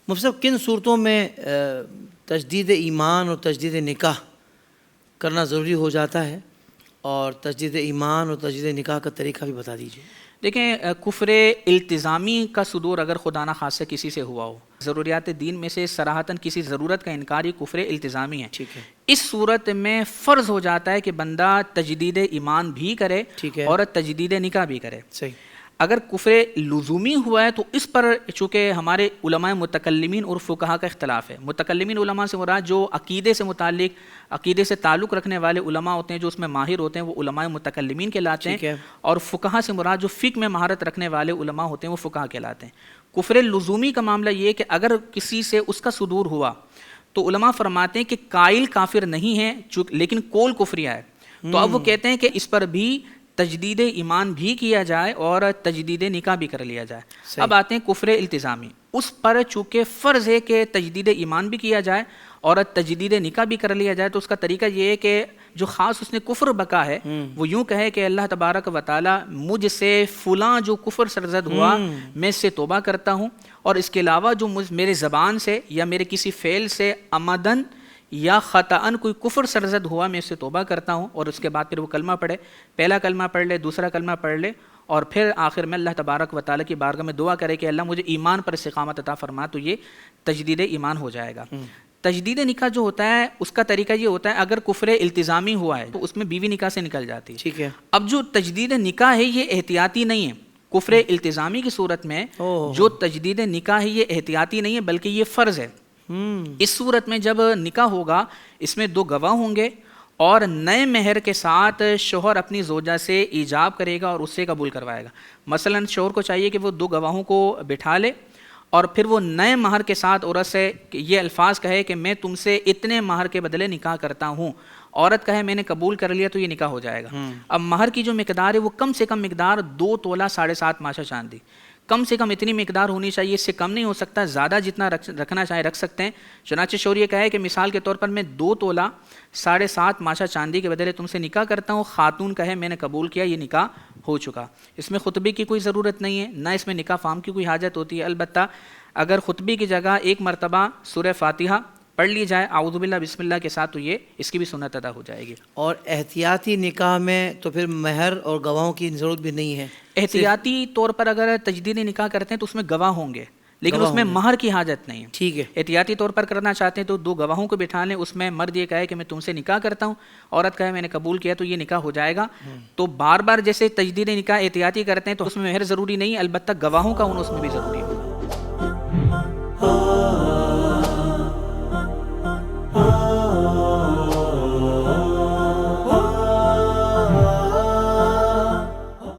مفتی صاحب کن صورتوں میں تجدید ایمان اور تجدید نکاح کرنا ضروری ہو جاتا ہے، اور تجدید ایمان اور تجدید نکاح کا طریقہ بھی بتا دیجیے؟ دیکھیں، کفر التزامی کا صدور اگر خدا نہ خاصہ کسی سے ہوا ہو، ضروریات دین میں سے صراحتاً کسی ضرورت کا انکار ہی کفر التزامی ہے. ٹھیک ہے. اس صورت میں فرض ہو جاتا ہے کہ بندہ تجدید ایمان بھی کرے اور تجدید نکاح بھی کرے. صحیح. اگر کفر لزومی ہوا ہے تو اس پر چونکہ ہمارے علماء متکلمین اور فقہا کا اختلاف ہے. متکلمین علماء سے مراد جو عقیدے سے متعلق، عقیدے سے تعلق رکھنے والے علماء ہوتے ہیں، جو اس میں ماہر ہوتے ہیں، وہ علماء متکلمین کہلاتے ہیں. اور فقہا سے مراد جو فقہ میں مہارت رکھنے والے علماء ہوتے ہیں، وہ فقہا کہلاتے ہیں. کفر لزومی کا معاملہ یہ ہے کہ اگر کسی سے اس کا صدور ہوا تو علماء فرماتے ہیں کہ قائل کافر نہیں ہے لیکن قول کفریہ ہے. تو اب وہ کہتے ہیں کہ اس پر بھی تجدید ایمان بھی کیا جائے اور تجدید نکاح بھی کر لیا جائے. اب آتے ہیں کفر التزامی. اس پر چونکہ فرض ہے کہ تجدید ایمان بھی کیا جائے اور تجدید نکاح بھی کر لیا جائے، تو اس کا طریقہ یہ ہے کہ جو خاص اس نے کفر بکا ہے وہ یوں کہے کہ اللہ تبارک و تعالی مجھ سے فلاں جو کفر سرزد ہوا میں اس سے توبہ کرتا ہوں، اور اس کے علاوہ جو میرے زبان سے یا میرے کسی فعل سے عمدن یا خطأً کوئی کفر سرزد ہوا میں اس سے توبہ کرتا ہوں. اور اس کے بعد پھر وہ کلمہ پڑھے، پہلا کلمہ پڑھ لے، دوسرا کلمہ پڑھ لے، اور پھر آخر میں اللہ تبارک و تعالیٰ کی بارگاہ میں دعا کرے کہ اللہ مجھے ایمان پر استقامت عطا فرما، تو یہ تجدید ایمان ہو جائے گا. تجدید نکاح جو ہوتا ہے اس کا طریقہ یہ ہوتا ہے، اگر کفر التزامی ہوا ہے تو اس میں بیوی نکاح سے نکل جاتی ہے. ٹھیک ہے. اب جو تجدید نکاح ہے یہ احتیاطی نہیں ہے. کفر التزامی کی صورت میں جو تجدید نکاح ہے یہ احتیاطی نہیں ہے بلکہ یہ فرض ہے. اس صورت میں جب نکاح ہوگا اس میں 2 گواہ ہوں گے، اور نئے مہر کے ساتھ شوہر اپنی زوجہ سے ایجاب کرے گا اور اس سے قبول کروائے گا. مثلا شوہر کو چاہیے کہ وہ 2 گواہوں کو بٹھا لے اور پھر وہ نئے مہر کے ساتھ عورت سے یہ الفاظ کہے کہ میں تم سے اتنے مہر کے بدلے نکاح کرتا ہوں. عورت کہے میں نے قبول کر لیا، تو یہ نکاح ہو جائے گا. اب مہر کی جو مقدار ہے وہ کم سے کم مقدار 2 تولہ 7.5 ماشا چاندی، کم سے کم اتنی مقدار ہونی چاہیے، اس سے کم نہیں ہو سکتا. زیادہ جتنا رکھنا چاہے رکھ سکتے ہیں. چنانچہ شوہر یہ کہے کہ مثال کے طور پر میں 2 تولہ 7.5 ماشا چاندی کے بدلے تم سے نکاح کرتا ہوں. خاتون کہے میں نے قبول کیا، یہ نکاح ہو چکا. اس میں خطبے کی کوئی ضرورت نہیں ہے، نہ اس میں نکاح فام کی کوئی حاجت ہوتی ہے. البتہ اگر خطبے کی جگہ ایک مرتبہ سورہ فاتحہ پڑھ لی جائے اعوذ باللہ بسم اللہ کے ساتھ، تو یہ اس کی بھی سنت ادا ہو جائے گی. اور احتیاطی نکاح میں تو پھر مہر اور گواہوں کی ضرورت بھی نہیں ہے. احتیاطی طور پر اگر تجدید نکاح کرتے ہیں تو اس میں گواہ ہوں گے لیکن اس میں مہر کی حاجت نہیں ہے. ٹھیک ہے. احتیاطی طور پر کرنا چاہتے ہیں تو 2 گواہوں کو بٹھا لیں، اس میں مرد یہ کہے کہ میں تم سے نکاح کرتا ہوں، عورت کہے میں نے قبول کیا، تو یہ نکاح ہو جائے گا. تو بار بار جیسے تجدید نکاح احتیاطی کرتے ہیں تو اس میں مہر ضروری نہیں، البتہ گواہوں کا ہونا اس میں بھی ضروری ہے.